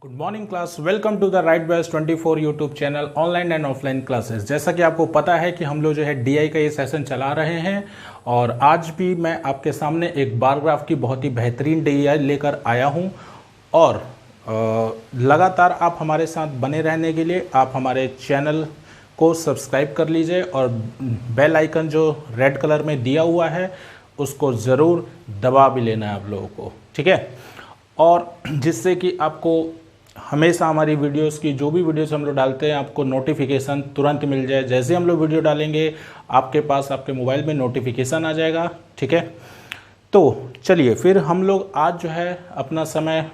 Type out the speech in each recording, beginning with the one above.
Good morning class, welcome to the Right Boys 24 YouTube channel online and offline classes. जैसा कि आपको पता है कि हम लोग जो है डीआई का ये सेशन चला रहे हैं और आज भी मैं आपके सामने एक बार ग्राफ की बहुत ही बेहतरीन डीआई लेकर आया हूं। और लगातार आप हमारे साथ बने रहने के लिए आप हमारे चैनल को सब्सक्राइब कर लीजिए और बेल आइकन जो रेड कलर में दिया हुआ है उसको ज़रूर दबा भी लेना है आप लोगों को, ठीक है। और जिससे कि आपको हमेशा हमारी वीडियोस की जो भी वीडियोस हम लोग डालते हैं आपको नोटिफिकेशन तुरंत मिल जाए। जैसे हम लोग वीडियो डालेंगे आपके पास आपके मोबाइल में नोटिफिकेशन आ जाएगा, ठीक है। तो चलिए फिर हम लोग आज जो है अपना समय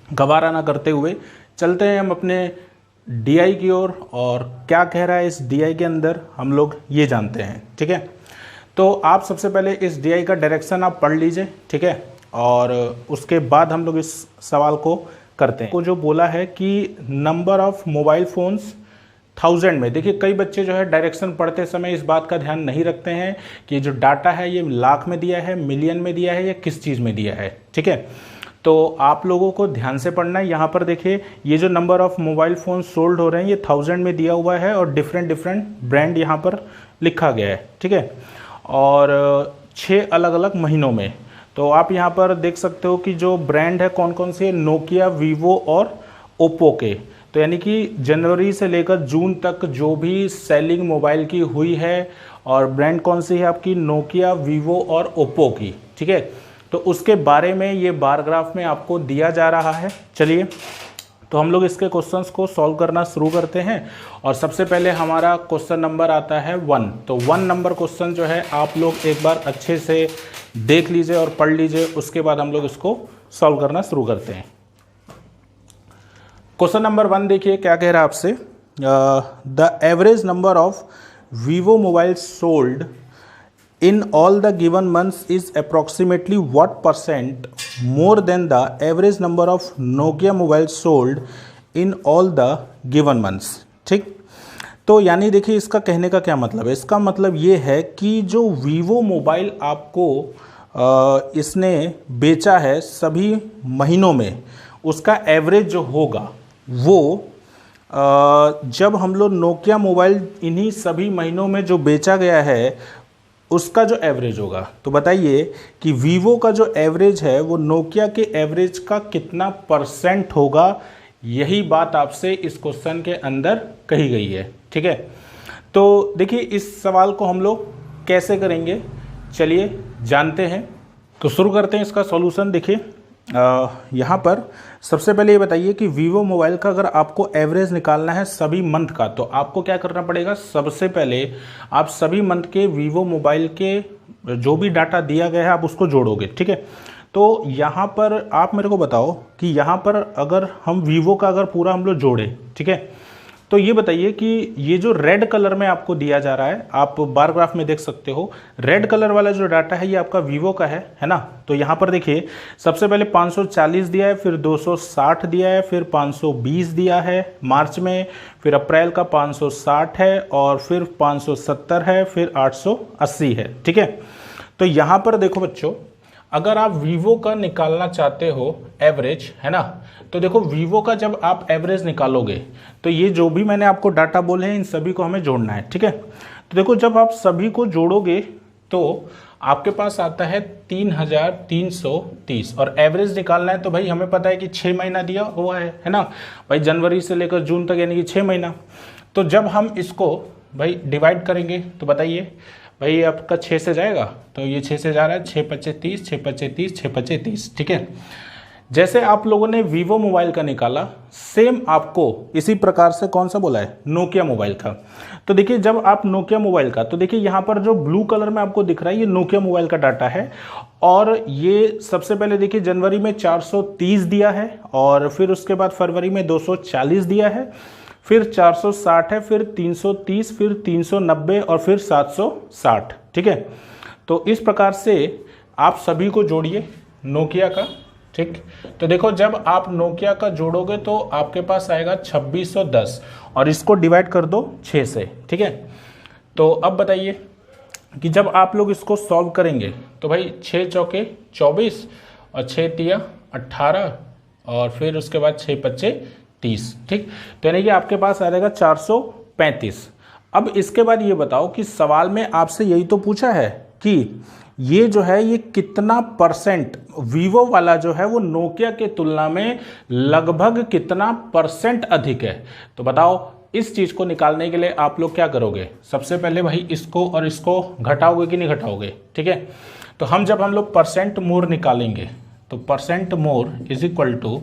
गवारा ना करते हुए चलते हैं हम अपने डीआई की ओर और क्या कह रहा है इस डीआई के अंदर हम लोग ये जानते हैं, ठीक है। तो आप सबसे पहले इस डीआई का डायरेक्शन आप पढ़ लीजिए, ठीक है, और उसके बाद हम लोग इस सवाल को करते हैं। को जो बोला है कि नंबर ऑफ मोबाइल फ़ोन्स 1000 में, देखिए कई बच्चे जो है डायरेक्शन पढ़ते समय इस बात का ध्यान नहीं रखते हैं कि जो डाटा है ये लाख में दिया है, मिलियन में दिया है या किस चीज़ में दिया है, ठीक है। तो आप लोगों को ध्यान से पढ़ना है। यहाँ पर देखिए ये जो number of mobile phone sold हो रहे हैं ये 1000 में दिया हुआ है और डिफरेंट ब्रांड यहाँ पर लिखा गया है, ठीक है, और 6 अलग अलग महीनों में। तो आप यहाँ पर देख सकते हो कि जो ब्रांड है कौन कौन से, नोकिया, वीवो और ओप्पो के। तो यानी कि जनवरी से लेकर जून तक जो भी सेलिंग मोबाइल की हुई है और ब्रांड कौन सी है आपकी, नोकिया, वीवो और ओप्पो की, ठीक है। तो उसके बारे में ये बार ग्राफ में आपको दिया जा रहा है। चलिए तो हम लोग इसके क्वेश्चंस को सॉल्व करना शुरू करते हैं और सबसे पहले हमारा क्वेश्चन नंबर आता है 1। तो 1 नंबर क्वेश्चन जो है आप लोग एक बार अच्छे से देख लीजिए और पढ़ लीजिए, उसके बाद हम लोग इसको सॉल्व करना शुरू करते हैं। क्वेश्चन नंबर 1 देखिए क्या कह रहा है आपसे, the average number of Vivo mobile sold in all the given months is approximately what percent more than the average number of Nokia mobiles sold in all the given months, ठीक। तो यानी देखिए इसका कहने का क्या मतलब है, इसका मतलब ये है कि जो वीवो मोबाइल आपको इसने बेचा है सभी महीनों में, उसका एवरेज जो होगा वो जब हम लोग नोकिया मोबाइल इन्हीं सभी महीनों में जो बेचा गया है उसका जो एवरेज होगा। तो बताइए कि वीवो का जो एवरेज है वो नोकिया के एवरेज का कितना परसेंट होगा, यही बात आपसे इस क्वेश्चन के अंदर कही गई है, ठीक है। तो देखिए इस सवाल को हम लोग कैसे करेंगे, चलिए जानते हैं। तो शुरू करते हैं इसका सॉल्यूशन। देखिए यहाँ पर सबसे पहले ये बताइए कि वीवो मोबाइल का अगर आपको एवरेज निकालना है सभी मंथ का, तो आपको क्या करना पड़ेगा, सबसे पहले आप सभी मंथ के वीवो मोबाइल के जो भी डाटा दिया गया है आप उसको जोड़ोगे, ठीक है। तो यहाँ पर आप मेरे को बताओ कि यहाँ पर अगर हम वीवो का अगर पूरा हम लोग जोड़े, ठीक है, तो ये बताइए कि ये जो रेड कलर में आपको दिया जा रहा है, आप बार ग्राफ में देख सकते हो रेड कलर वाला जो डाटा है ये आपका वीवो का है ना। तो यहाँ पर देखिए सबसे पहले 540 दिया है, फिर 260 दिया है, फिर 520 दिया है मार्च में, फिर अप्रैल का 560 है और फिर 570 है, फिर 880 है, ठीक है। तो यहाँ पर देखो बच्चों, अगर आप वीवो का निकालना चाहते हो एवरेज, है ना, तो देखो वीवो का जब आप एवरेज निकालोगे तो ये जो भी मैंने आपको डाटा बोले हैं इन सभी को हमें जोड़ना है, ठीक है। तो देखो जब आप सभी को जोड़ोगे तो आपके पास आता है 3330 और एवरेज निकालना है। तो भाई हमें पता है कि 6 महीना दिया हुआ है ना भाई, जनवरी से लेकर जून तक यानी कि 6 महीना। तो जब हम इसको भाई डिवाइड करेंगे तो बताइए भाई आपका 6 से जाएगा, तो ये 6 से जा रहा है, 6 पच्चे 30, 6 पच्चे 30, 6 पच्चे 30, ठीक है। जैसे आप लोगों ने वीवो मोबाइल का निकाला सेम आपको इसी प्रकार से कौन सा बोला है, नोकिया मोबाइल का। तो देखिए जब आप नोकिया मोबाइल का, तो देखिए यहाँ पर जो ब्लू कलर में आपको दिख रहा है ये नोकिया मोबाइल का डाटा है और ये सबसे पहले देखिए जनवरी में 430 दिया है और फिर उसके बाद फरवरी में 240 दिया है, फिर 460 है, फिर 330, फिर 390 और फिर 760, ठीक है। तो इस प्रकार से आप सभी को जोड़िए नोकिया का, ठीक। तो देखो जब आप नोकिया का जोड़ोगे तो आपके पास आएगा 2610 और इसको डिवाइड कर दो 6 से, ठीक है। तो अब बताइए कि जब आप लोग इसको सॉल्व करेंगे तो भाई 6 चौके 24 और 6 तिया 18 और फिर उसके बाद 6 पच्चे 30, ठीक। तो यानी कि आपके पास आ जाएगा 435। अब इसके बाद ये बताओ कि सवाल में आपसे यही तो पूछा है कि ये जो है ये कितना परसेंट, वीवो वाला जो है वो नोकिया के तुलना में लगभग कितना परसेंट अधिक है। तो बताओ, इस चीज को निकालने के लिए आप लोग क्या करोगे, सबसे पहले भाई इसको और इसको घटाओगे कि नहीं घटाओगे, ठीक है। तो हम लोग परसेंट मोर निकालेंगे तो percent more is equal to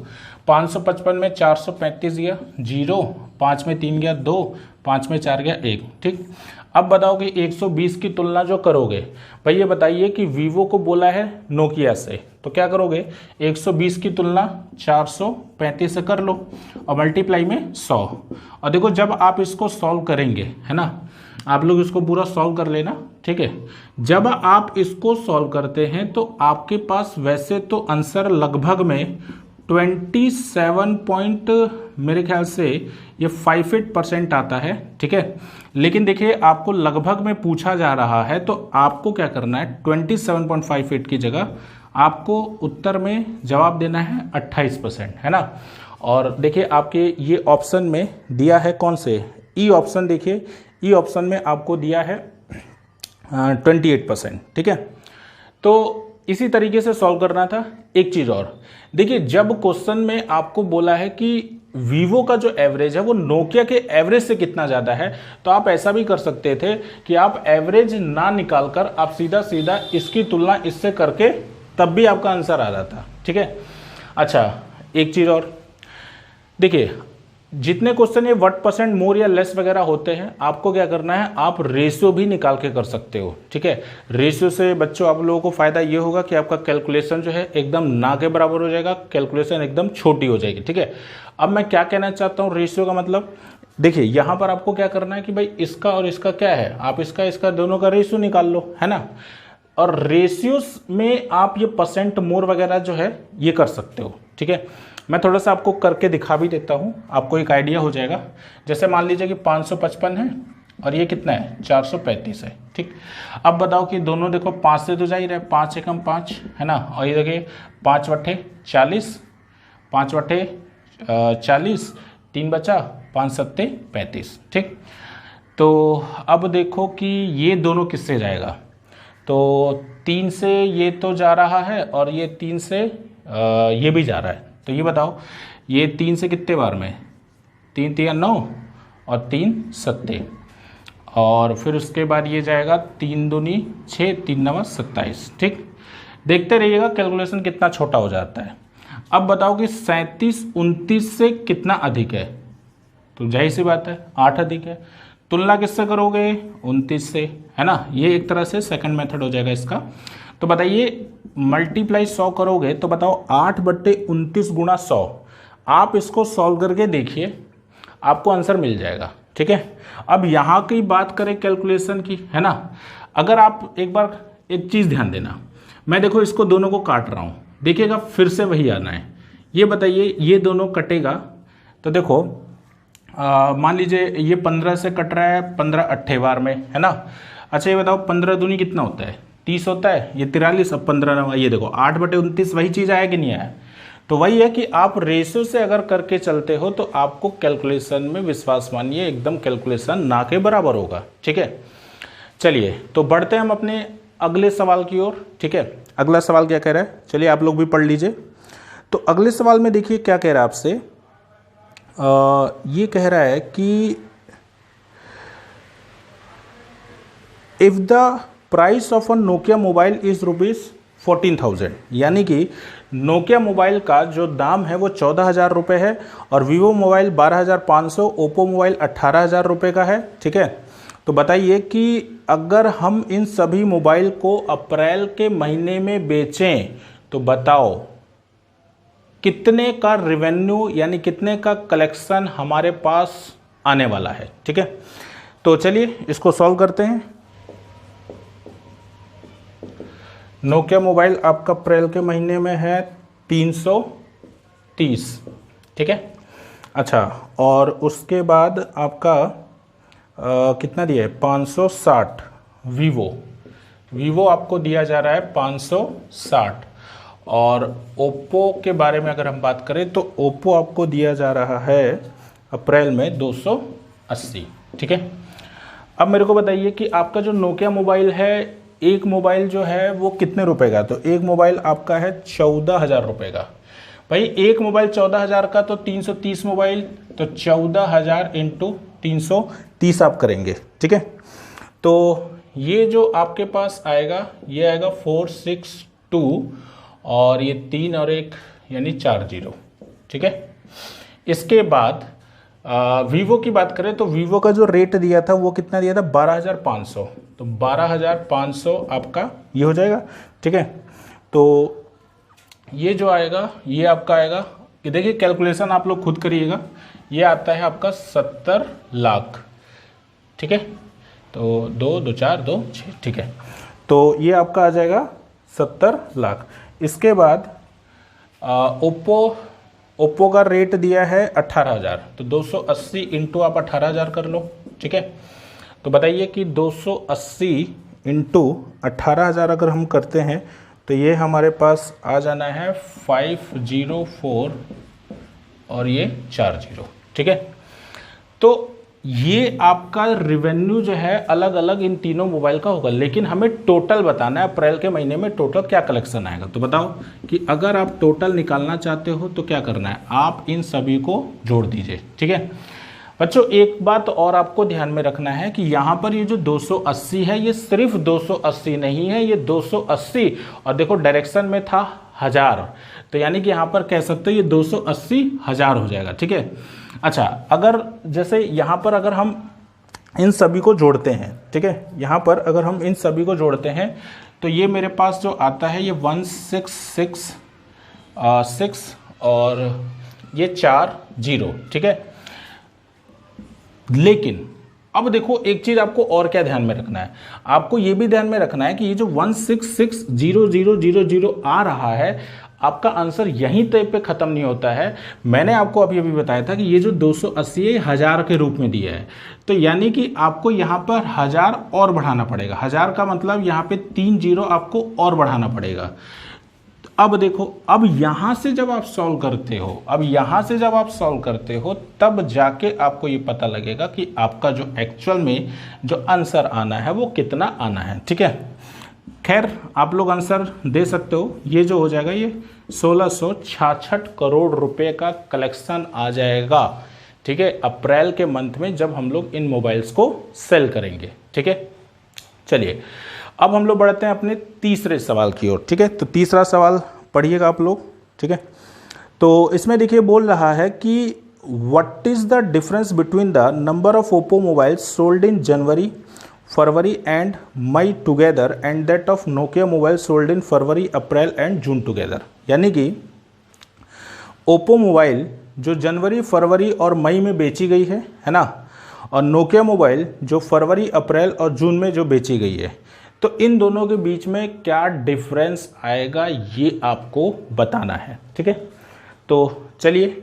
555 में 435 गया 0, 5 में 3 गया 2, 5 में 4 गया 1, ठीक। अब बताओ कि 120 की तुलना जो करोगे, भाई ये बताइए कि वीवो को बोला है नोकिया से, तो क्या करोगे 120 की तुलना 435 से कर लो और मल्टीप्लाई में 100। और देखो जब आप इसको सॉल्व करेंगे, है ना, आप लोग इसको पूरा सॉल्व कर लेना, ठीक है। जब आप इसको सॉल्व करते हैं तो आपके पास वैसे तो आंसर लगभग में 27 मेरे ख्याल से ये 58% आता है, ठीक है। लेकिन देखिए आपको लगभग में पूछा जा रहा है तो आपको क्या करना है, 27.58 की जगह आपको उत्तर में जवाब देना है 28%, है ना। और देखिए आपके ये ऑप्शन में दिया है कौन से, ई ऑप्शन, देखिए ई ऑप्शन में आपको दिया है 28%, ठीक है। तो इसी तरीके से सॉल्व करना था। एक चीज़ और देखिए, जब क्वेश्चन में आपको बोला है कि वीवो का जो एवरेज है वो नोकिया के एवरेज से कितना ज़्यादा है, तो आप ऐसा भी कर सकते थे कि आप एवरेज ना निकाल कर आप सीधा सीधा इसकी तुलना इससे करके तब भी आपका आंसर आ जाता, ठीक है। अच्छा, एक चीज़ और देखिए, जितने क्वेश्चन ये व्हाट परसेंट मोर या लेस वगैरह होते हैं, आपको क्या करना है, आप रेशियो भी निकाल के कर सकते हो, ठीक है। रेशियो से बच्चों आप लोगों को फायदा ये होगा कि आपका कैलकुलेशन जो है एकदम ना के बराबर हो जाएगा, कैलकुलेशन एकदम छोटी हो जाएगी, ठीक है। अब मैं क्या कहना चाहता हूँ रेशियो का मतलब, देखिए यहाँ पर आपको क्या करना है कि भाई इसका और इसका क्या है, आप इसका दोनों का रेशियो निकाल लो, है ना। और रेशियोस में आप ये परसेंट मोर वगैरह जो है ये कर सकते हो, ठीक है। मैं थोड़ा सा आपको करके दिखा भी देता हूँ, आपको एक आइडिया हो जाएगा। जैसे मान लीजिए कि 555 है और ये कितना है 435 है, ठीक। अब बताओ कि दोनों देखो 5 से तो जा ही रहा है, 5 एकम 5, है ना। और ये देखिए 5 बटे 40, 5 बटे 40, 3 बचा, 5 सत्ते 35, ठीक। तो अब देखो कि ये दोनों किससे जाएगा, तो 3 से ये तो जा रहा है और ये 3 से ये भी जा रहा है। तो ये बताओ ये 3 से कितने बार में, 3 3 9 और 3 सत्ते, और फिर उसके बाद ये जाएगा 3 दूनी 6, 3 नवा 27, ठीक। देखते रहिएगा कैलकुलेशन कितना छोटा हो जाता है। अब बताओ कि 37 29 से कितना अधिक है, तो जाहिर सी बात है 8 अधिक है। तुलना किससे करोगे, 29 से, है ना। ये एक तरह से सेकंड मेथड हो जाएगा इसका। तो बताइए मल्टीप्लाई 100 करोगे तो बताओ 8 बट्टे 29 गुणा 100, आप इसको सॉल्व करके देखिए आपको आंसर मिल जाएगा, ठीक है। अब यहाँ की बात करें कैलकुलेशन की, है ना। अगर आप एक बार एक चीज़ ध्यान देना, मैं देखो इसको दोनों को काट रहा हूँ, देखिएगा फिर से वही आना है। ये बताइए ये दोनों कटेगा तो देखो मान लीजिए ये 15 से कट रहा है 15 अट्ठे बार में, है ना। अच्छा ये बताओ 15 दूनी कितना होता है, 30 होता है, ये 43, अब 15 ये देखो 8 बटे 29, वही चीज़ आया कि नहीं आया। तो वही है कि आप रेशियो से अगर करके चलते हो तो आपको कैलकुलेशन में विश्वास मानिए एकदम कैलकुलेशन ना के बराबर होगा, ठीक है। चलिए तो बढ़ते हैं हम अपने अगले सवाल की ओर, ठीक है। अगला सवाल क्या कह रहा है, चलिए आप लोग भी पढ़ लीजिए। तो अगले सवाल में देखिए क्या कह रहा है आपसे, ये कह रहा है कि if the price of a Nokia mobile is ₹14,000, यानी कि नोकिया मोबाइल का जो दाम है वो 14,000 रुपये है और वीवो मोबाइल 12,500, ओप्पो मोबाइल 18,000 रुपये का है, ठीक है। तो बताइए कि अगर हम इन सभी मोबाइल को अप्रैल के महीने में बेचें तो बताओ कितने का रेवेन्यू यानी कितने का कलेक्शन हमारे पास आने वाला है, ठीक है। तो चलिए इसको सॉल्व करते हैं। नोकिया मोबाइल आपका अप्रैल के महीने में है 330, ठीक है। अच्छा और उसके बाद आपका कितना दिया है 560, वीवो आपको दिया जा रहा है 560, और ओप्पो के बारे में अगर हम बात करें तो ओप्पो आपको दिया जा रहा है अप्रैल में 280। ठीक है, अब मेरे को बताइए कि आपका जो नोकिया मोबाइल है, एक मोबाइल जो है वो कितने रुपए का, तो एक मोबाइल आपका है 14,000 रुपये का। भाई एक मोबाइल 14,000 का तो 330 मोबाइल, तो 14,000 इंटू 330 आप करेंगे। ठीक है, तो ये जो आपके पास आएगा ये आएगा 462 और ये 3 और 1 यानी 4 जीरो। ठीक है, इसके बाद वीवो की बात करें तो वीवो का जो रेट दिया था वो कितना दिया था, 12,500, तो 12,500 आपका ये हो जाएगा। ठीक है, तो ये जो आएगा ये आपका आएगा कि देखिए कैलकुलेशन आप लोग खुद करिएगा, ये आता है आपका 70 लाख। ठीक है, तो 2 2 4 2 6। ठीक है, तो ये आपका आ जाएगा 70 लाख। इसके बाद ओप्पो का रेट दिया है 18,000, तो 280 इंटू आप 18,000 कर लो। ठीक है, तो बताइए कि 280 इंटू 18,000 अगर हम करते हैं तो ये हमारे पास आ जाना है 504 और ये 40। ठीक है, तो ये आपका रिवेन्यू जो है अलग अलग इन तीनों मोबाइल का होगा, लेकिन हमें टोटल बताना है अप्रैल के महीने में टोटल क्या कलेक्शन आएगा। तो बताओ कि अगर आप टोटल निकालना चाहते हो तो क्या करना है, आप इन सभी को जोड़ दीजिए। ठीक है बच्चों, एक बात और आपको ध्यान में रखना है कि यहाँ पर ये जो 280 है ये सिर्फ 280 नहीं है, ये 280 और देखो डायरेक्शन में था 1000, तो यानी कि यहाँ पर कह सकते हो ये 280,000 हो जाएगा। ठीक है, अच्छा अगर जैसे यहाँ पर अगर हम इन सभी को जोड़ते हैं, ठीक है, यहाँ पर अगर हम इन सभी को जोड़ते हैं तो ये मेरे पास जो आता है ये 166 और ये 4 जीरो। ठीक है, लेकिन अब देखो एक चीज आपको और क्या ध्यान में रखना है, आपको ये भी ध्यान में रखना है कि ये जो 166,000 आ रहा है आपका आंसर यहीं तक पे खत्म नहीं होता है। मैंने आपको अभी बताया था कि ये जो 280 है 1000 के रूप में दिया है, तो यानी कि आपको यहाँ पर 1000 और बढ़ाना पड़ेगा। 1000 का मतलब यहाँ पे 3 जीरो आपको और बढ़ाना पड़ेगा। अब देखो, अब यहां से जब आप सॉल्व करते हो, तब जाके आपको ये पता लगेगा कि आपका जो एक्चुअल में जो आंसर आना है वो कितना आना है। ठीक है, खैर आप लोग आंसर दे सकते हो। ये जो हो जाएगा ये 1666 करोड़ रुपए का कलेक्शन आ जाएगा। ठीक है, अप्रैल के मंथ में जब हम लोग इन मोबाइल्स को सेल करेंगे। ठीक है, चलिए अब हम लोग बढ़ते हैं अपने तीसरे सवाल की ओर। ठीक है, तो तीसरा सवाल पढ़िएगा आप लोग। ठीक है, तो इसमें देखिए बोल रहा है कि what is the difference between the number of Oppo mobile sold in January, February and May together and that of Nokia mobile sold in February, April and June together. यानी कि ओप्पो मोबाइल जो जनवरी, फरवरी और मई में बेची गई है ना, और नोकिया मोबाइल जो फरवरी, अप्रैल और जून में जो बेची गई है, तो इन दोनों के बीच में क्या डिफरेंस आएगा ये आपको बताना है। ठीक है, तो चलिए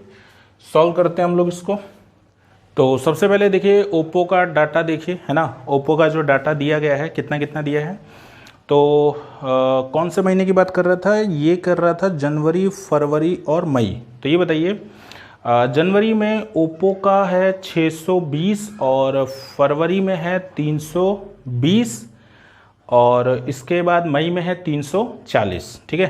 सॉल्व करते हैं हम लोग इसको। तो सबसे पहले देखिए ओप्पो का डाटा देखिए, है ना, ओप्पो का जो डाटा दिया गया है कितना कितना दिया है। तो कौन से महीने की बात कर रहा था, ये कर रहा था जनवरी, फरवरी और मई। तो ये बताइए जनवरी में ओप्पो का है 620 और फरवरी में है 320 और इसके बाद मई में है 340। ठीक है,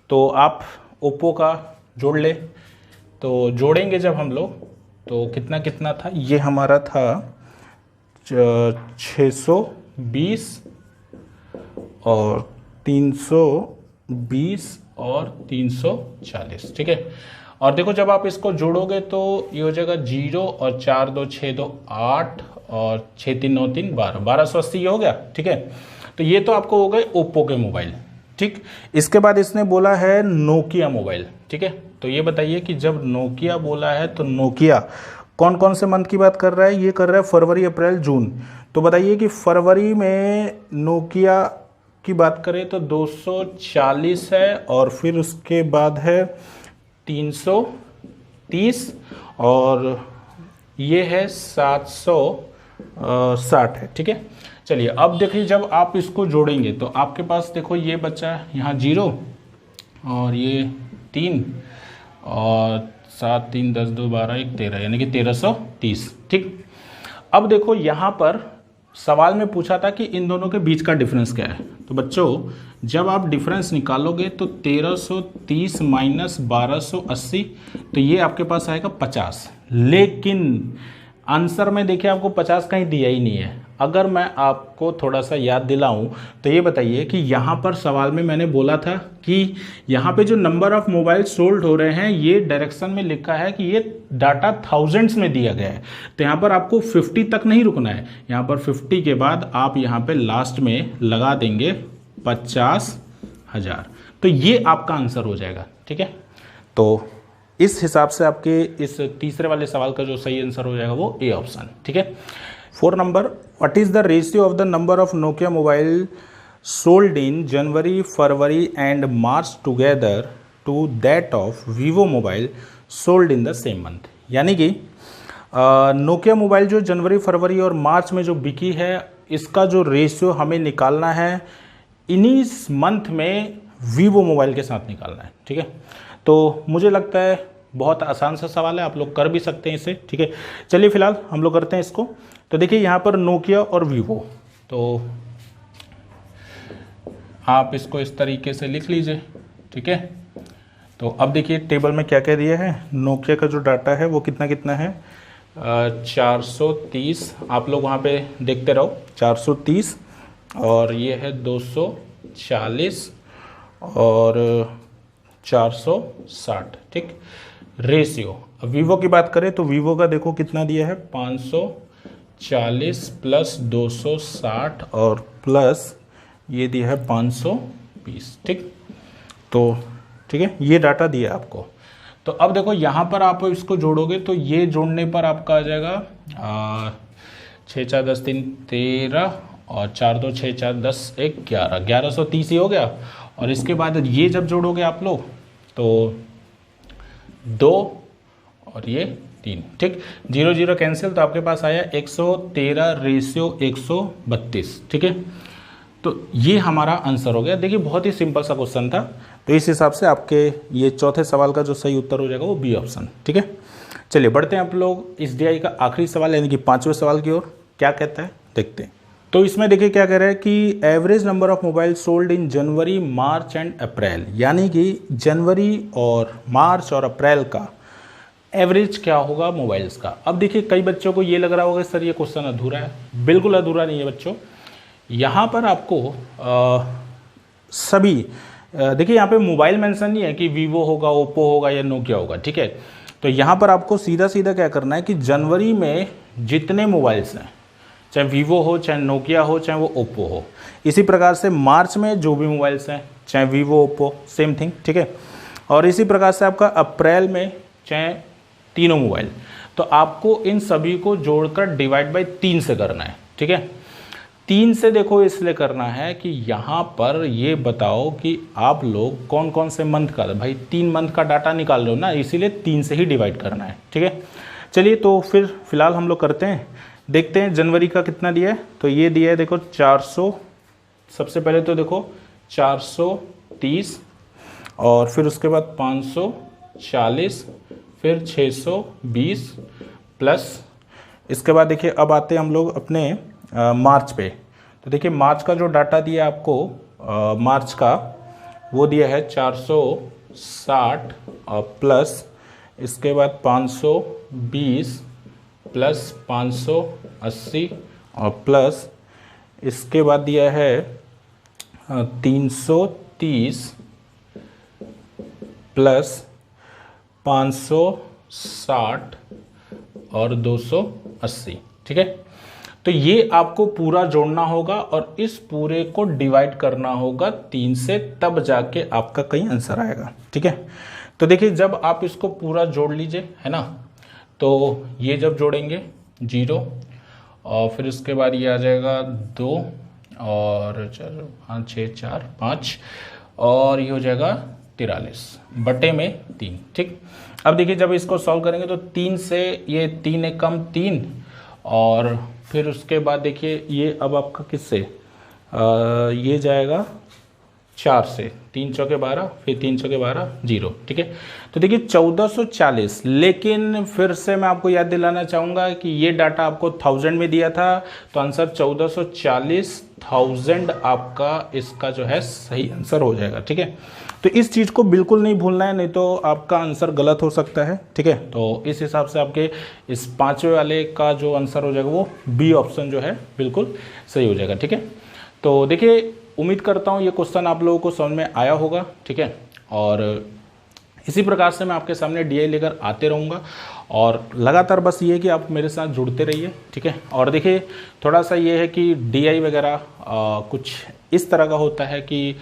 तो आप ओप्पो का जोड़ ले, तो जोड़ेंगे जब हम लोग तो कितना कितना था, ये हमारा था 620 और 320 और 340। ठीक है, और देखो जब आप इसको जोड़ोगे तो ये हो जाएगा 0 और 4 2 6 2 8 और 6 3 9 3 12, 1280 हो गया। ठीक है, तो ये तो आपको हो गए ओप्पो के मोबाइल। ठीक, इसके बाद इसने बोला है नोकिया मोबाइल। ठीक है, तो ये बताइए कि जब नोकिया बोला है तो नोकिया कौन कौन से मंथ की बात कर रहा है, ये कर रहा है फरवरी, अप्रैल, जून। तो बताइए कि फरवरी में नोकिया की बात करें तो 240 है और फिर उसके बाद है 330 और ये है 760 है। ठीक है, चलिए अब देखिए जब आप इसको जोड़ेंगे तो आपके पास देखो ये बचा यहाँ 0, और ये 3 और 7 3 10 2 12 1 13 यानी कि 1330। ठीक, अब देखो यहाँ पर सवाल में पूछा था कि इन दोनों के बीच का डिफरेंस क्या है। तो बच्चों जब आप डिफरेंस निकालोगे तो 1330 माइनस 1280, तो ये आपके पास आएगा 50। लेकिन आंसर में देखिए आपको 50 कहीं दिया ही नहीं है। अगर मैं आपको थोड़ा सा याद दिलाऊं तो ये बताइए कि यहाँ पर सवाल में मैंने बोला था कि यहाँ पे जो नंबर ऑफ मोबाइल सोल्ड हो रहे हैं ये डायरेक्शन में लिखा है कि ये डाटा थाउजेंड्स में दिया गया है। तो यहाँ पर आपको 50 तक नहीं रुकना है, यहाँ पर 50 के बाद आप यहाँ पे लास्ट में लगा देंगे 50,000, तो ये आपका आंसर हो जाएगा। ठीक है, तो इस हिसाब से आपके इस तीसरे वाले सवाल का जो सही आंसर हो जाएगा वो ए ऑप्शन। ठीक है, 4 number, what is the ratio of the number of Nokia mobile sold in January February and March together to that of Vivo mobile sold in the same month. यानी कि Nokia mobile जो जनवरी फरवरी और मार्च में जो बिकी है इसका जो रेशियो हमें निकालना है इन्हीं मंथ में वीवो मोबाइल के साथ निकालना है। ठीक है, तो मुझे लगता है बहुत आसान सा सवाल है, आप लोग कर भी सकते हैं इसे। ठीक है, चलिए फिलहाल हम लोग करते हैं इसको। तो देखिए यहाँ पर नोकिया और वीवो, तो आप इसको इस तरीके से लिख लीजिए। ठीक है, तो अब देखिए टेबल में क्या क्या दिया है। नोकिया का जो डाटा है वो कितना कितना है, 430। आप लोग वहाँ पे देखते रहो, 430 और ये है 240 और 460। ठीक, रेशियो। अब वीवो की बात करें तो वीवो का देखो कितना दिया है, 540 प्लस 260 और प्लस ये दिया है 520। ठीक, तो ठीक है ये डाटा दिया आपको। तो अब देखो यहाँ पर आप इसको जोड़ोगे तो ये जोड़ने पर आपका आ जाएगा 6 4 10 3 13 और 4 2 6 4 10 1 11, 1130 ही हो गया। और इसके बाद ये जब जोड़ोगे आप लोग तो 2 और ये 3। ठीक, 0 0 कैंसिल, तो आपके पास आया 113 रेशियो 132। ठीक है, तो ये हमारा आंसर हो गया। देखिए बहुत ही सिंपल सा क्वेश्चन था, तो इस हिसाब से आपके ये चौथे सवाल का जो सही उत्तर हो जाएगा वो बी ऑप्शन। ठीक है, चलिए बढ़ते हैं आप लोग इस डीआई का आखिरी सवाल यानी कि 5वें सवाल की ओर। क्या कहता है देखते हैं। तो इसमें देखिए क्या कह रहा है कि average number of mobile sold in January March and April, यानी कि जनवरी और मार्च और अप्रैल का एवरेज क्या होगा मोबाइल्स का। अब देखिए कई बच्चों को ये लग रहा होगा सर ये क्वेश्चन अधूरा है। बिल्कुल अधूरा नहीं है बच्चों, यहाँ पर आपको सभी देखिए यहाँ पे मोबाइल मेंशन नहीं है कि वीवो होगा, ओप्पो होगा या नोकिया होगा। ठीक है, तो यहाँ पर आपको सीधा सीधा क्या करना है कि जनवरी में जितने मोबाइल्स हैं, चाहे वीवो हो, चाहे नोकिया हो, चाहे वो ओप्पो हो, इसी प्रकार से मार्च में जो भी मोबाइल्स हैं, चाहे वीवो ओप्पो सेम थिंग। ठीक है, और इसी प्रकार से आपका अप्रैल में चाहे तीनों मोबाइल, तो आपको इन सभी को जोड़कर डिवाइड बाय 3 से करना है। ठीक है, 3 से देखो इसलिए करना है कि यहाँ पर ये बताओ कि आप लोग कौन कौन से मंथ का, भाई 3 मंथ का डाटा निकाल लो ना, इसीलिए 3 से ही डिवाइड करना है। ठीक है, चलिए तो फिर फिलहाल हम लोग करते हैं, देखते हैं जनवरी का कितना दिया है। तो ये दिया है देखो 400, सबसे पहले तो देखो 430 और फिर उसके बाद 540, फिर 620 प्लस इसके बाद देखिए अब आते हैं हम लोग अपने मार्च पे। तो देखिए मार्च का जो डाटा दिया आपको मार्च का वो दिया है 460 और प्लस इसके बाद 520 प्लस 580 और प्लस इसके बाद दिया है 330 प्लस 560 और 280। ठीक है, तो ये आपको पूरा जोड़ना होगा और इस पूरे को डिवाइड करना होगा 3 से, तब जाके आपका कहीं आंसर आएगा। ठीक है, तो देखिए जब आप इसको पूरा जोड़ लीजिए है ना, तो ये जब जोड़ेंगे 0 और फिर उसके बाद ये आ जाएगा 2 और 4 5 6 4 5 और ये हो जाएगा 43 बटे में 3। ठीक, अब देखिए जब इसको सॉल्व करेंगे तो 3 से ये 3 एक कम 3 और फिर उसके बाद देखिए ये अब आपका किससे ये जाएगा 4 से 3 चौके 12, फिर 3 चौके 12 0, ठीक है। तो देखिए 1440, लेकिन फिर से मैं आपको याद दिलाना चाहूँगा कि ये डाटा आपको 1000 में दिया था, तो आंसर 1440,000 आपका इसका जो है सही आंसर हो जाएगा, ठीक है। तो इस चीज़ को बिल्कुल नहीं भूलना है, नहीं तो आपका आंसर गलत हो सकता है, ठीक है। तो इस हिसाब से आपके इस 5वें वाले का जो आंसर हो जाएगा वो बी ऑप्शन जो है बिल्कुल सही हो जाएगा, ठीक है। तो देखिए उम्मीद करता हूँ ये क्वेश्चन आप लोगों को समझ में आया होगा, ठीक है। और इसी प्रकार से मैं आपके सामने डीआई लेकर आते रहूँगा और लगातार बस ये है कि आप मेरे साथ जुड़ते रहिए, ठीक है। और देखिए थोड़ा सा ये है कि डीआई वगैरह कुछ इस तरह का होता है कि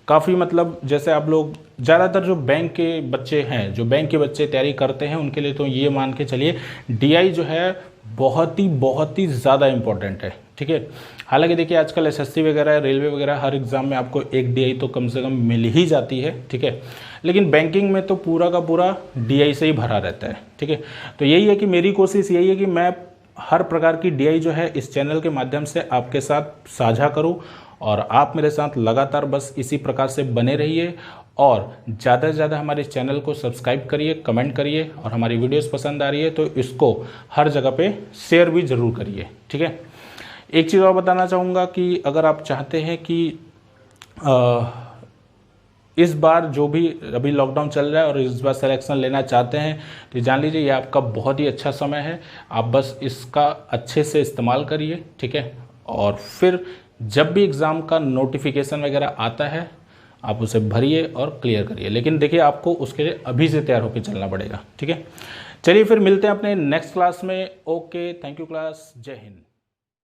काफ़ी मतलब जैसे आप लोग ज़्यादातर जो बैंक के बच्चे हैं, जो बैंक के बच्चे तैयारी करते हैं, उनके लिए तो ये मान के चलिए डीआई जो है बहुत ही ज़्यादा इम्पोर्टेंट है, ठीक है। हालांकि देखिए आजकल एसएससी वगैरह, रेलवे वगैरह हर एग्ज़ाम में आपको एक डीआई तो कम से कम मिल ही जाती है, ठीक है। लेकिन बैंकिंग में तो पूरा का पूरा डीआई से ही भरा रहता है, ठीक है। तो यही है कि मेरी कोशिश यही है कि मैं हर प्रकार की डीआई जो है इस चैनल के माध्यम से आपके साथ साझा करूँ, और आप मेरे साथ लगातार बस इसी प्रकार से बने रहिए और ज़्यादा से ज़्यादा हमारे चैनल को सब्सक्राइब करिए, कमेंट करिए, और हमारी वीडियोस पसंद आ रही है तो इसको हर जगह पे शेयर भी ज़रूर करिए, ठीक है। एक चीज़ और बताना चाहूँगा कि अगर आप चाहते हैं कि इस बार जो भी अभी लॉकडाउन चल रहा है और इस बार सिलेक्शन लेना चाहते हैं तो जान लीजिए ये आपका बहुत ही अच्छा समय है। आप बस इसका अच्छे से इस्तेमाल करिए, ठीक है। और फिर जब भी एग्ज़ाम का नोटिफिकेशन वगैरह आता है आप उसे भरिए और क्लियर करिए, लेकिन देखिए आपको उसके लिए अभी से तैयार होकर चलना पड़ेगा, ठीक है। चलिए फिर मिलते हैं अपने नेक्स्ट क्लास में। ओके, थैंक यू क्लास, जय हिंद।